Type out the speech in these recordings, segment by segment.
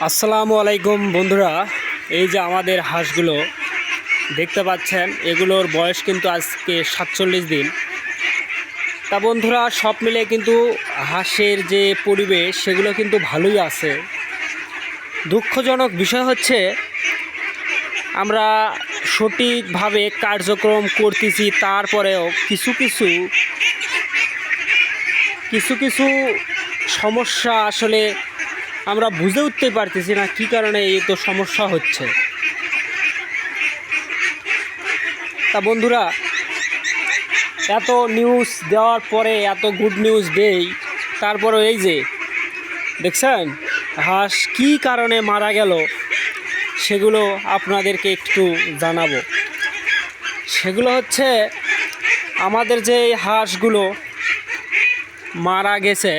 আসসালামু আলাইকুম বন্ধুরা, এই যে আমাদের হাঁসগুলো দেখতে পাচ্ছেন, এগুলোর বয়স কিন্তু আজকে 47 দিন। তা বন্ধুরা, সব মিলে কিন্তু হাঁসের যে পরিবেশ সেগুলো কিন্তু ভালোই আছে। দুঃখজনক বিষয় হচ্ছে আমরা সঠিকভাবে কার্যক্রম করতেছি, তারপরেও কিছু কিছু সমস্যা আসলে আমরা বুঝে উঠতে পারতেছি না কী কারণে এই তো সমস্যা হচ্ছে। তা বন্ধুরা, এত নিউজ দেওয়ার পরে, এত গুড নিউজ দেই, তারপরে এই যে দেখছেন হাঁস কী কারণে মারা গেল সেগুলো আপনাদেরকে একটু জানাবো। সেগুলো হচ্ছে আমাদের যে হাঁসগুলো মারা গেছে,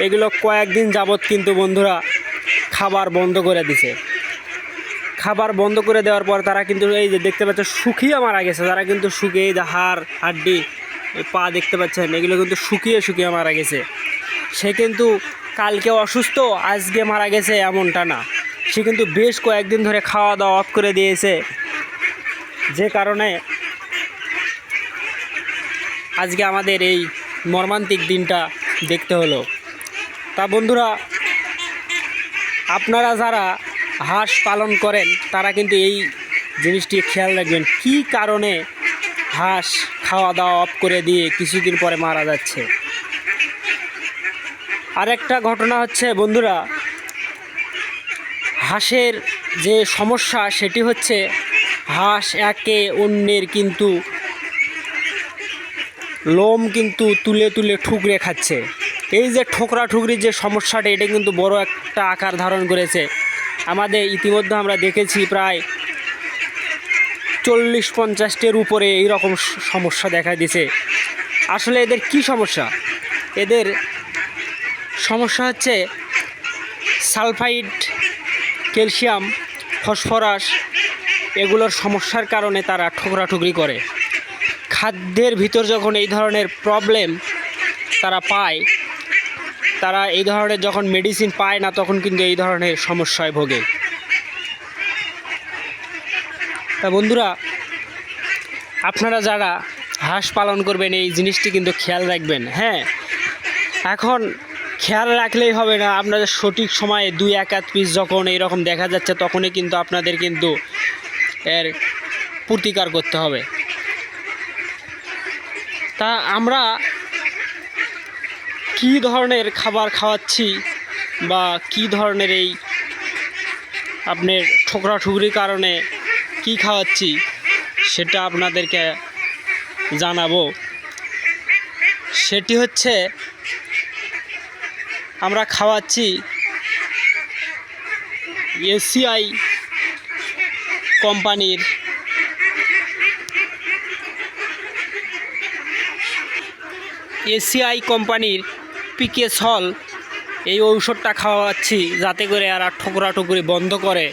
এগুলো কয়েকদিন যাবৎ কিন্তু বন্ধুরা খাবার বন্ধ করে দিছে। খাবার বন্ধ করে দেওয়ার পর তারা কিন্তু এই যে দেখতে পাচ্ছেন শুকিয়ে মারা গেছে। তারা কিন্তু শুকিয়ে, এই যে হাড় হাড্ডি পা দেখতে পাচ্ছেন, এগুলো কিন্তু শুকিয়ে মারা গেছে। সে কিন্তু কালকে অসুস্থ, আজকে মারা গেছে এমনটা না। সে কিন্তু বেশ কয়েকদিন ধরে খাওয়া দাওয়া অফ করে দিয়েছে, যে কারণে আজকে আমাদের এই মর্মান্তিক দিনটা দেখতে হলো। তা বন্ধুরা, আপনারা যারা হাঁস পালন করেন তারা কিন্তু এই জিনিসটি খেয়াল রাখবেন, কী কারণে হাঁস খাওয়া দাওয়া অফ করে দিয়ে কিছুদিন পরে মারা যাচ্ছে। আরেকটা ঘটনা হচ্ছে বন্ধুরা, হাঁসের যে সমস্যা সেটি হচ্ছে হাঁস একে অন্যের কিন্তু লোম কিন্তু তুলে তুলে ঠুকরে খাচ্ছে। এই যে ঠোকরা ঠুকরির যে সমস্যাটা, এটা কিন্তু বড় একটা আকার ধারণ করেছে। আমাদের ইতিমধ্যে আমরা দেখেছি প্রায় 40-50-টির উপরে এই রকম সমস্যা দেখা দিয়েছে। আসলে এদের কি সমস্যা? এদের সমস্যা হচ্ছে সালফাইড, ক্যালসিয়াম, ফসফরাস, এগুলোর সমস্যার কারণে তারা ঠোকরাঠুকরি করে। খাদ্যের ভিতর যখন এই ধরনের প্রবলেম তারা পায়, তারা এই ধরনের যখন মেডিসিন পায় না, তখন কিন্তু এই ধরনের সমস্যায় ভোগে। তা বন্ধুরা, আপনারা যারা হাঁস পালন করবেন এই জিনিসটি কিন্তু খেয়াল রাখবেন। হ্যাঁ, এখন খেয়াল রাখলেই হবে না, আপনাদের সঠিক সময়ে 2-1 পিস যখন এইরকম দেখা যাচ্ছে, তখনই কিন্তু আপনাদের কিন্তু এর প্রতিকার করতে হবে। তা আমরা কী ধরনের খাবার খাওয়াচ্ছি বা কী ধরনের এই আপনার ঠোকরাঠুকরির কারণে কি খাওয়াচ্ছি সেটা আপনাদেরকে জানাবো। সেটি হচ্ছে আমরা খাওয়াচ্ছি এসিআই কোম্পানির পিকে সল, এই ঔষধটা খাওয়াচ্ছি যাতে করে এরা ঠোকরাঠুকরি বন্ধ করে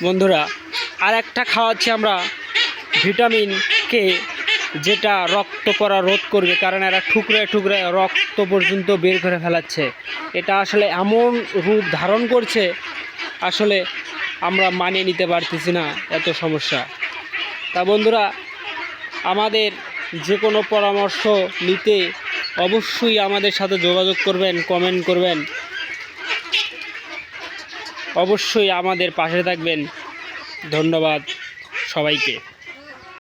বন্ধুরা। আর একটা খাওয়াচ্ছি আমরা ভিটামিন কে, যেটা রক্ত পড়া রোধ করবে, কারণ এরা ঠুকরে রক্ত পর্যন্ত বের করে ফেলাচ্ছে। এটা আসলে এমন রূপ ধারণ করছে, আসলে আমরা মানিয়ে নিতে পারতেছি না এত সমস্যা। তা বন্ধুরা, আমাদের যে কোনো পরামর্শ নিতে অবশ্যই আমাদের সাথে যোগাযোগ করবেন, কমেন্ট করবেন, অবশ্যই আমাদের পাশে থাকবেন। ধন্যবাদ সবাইকে।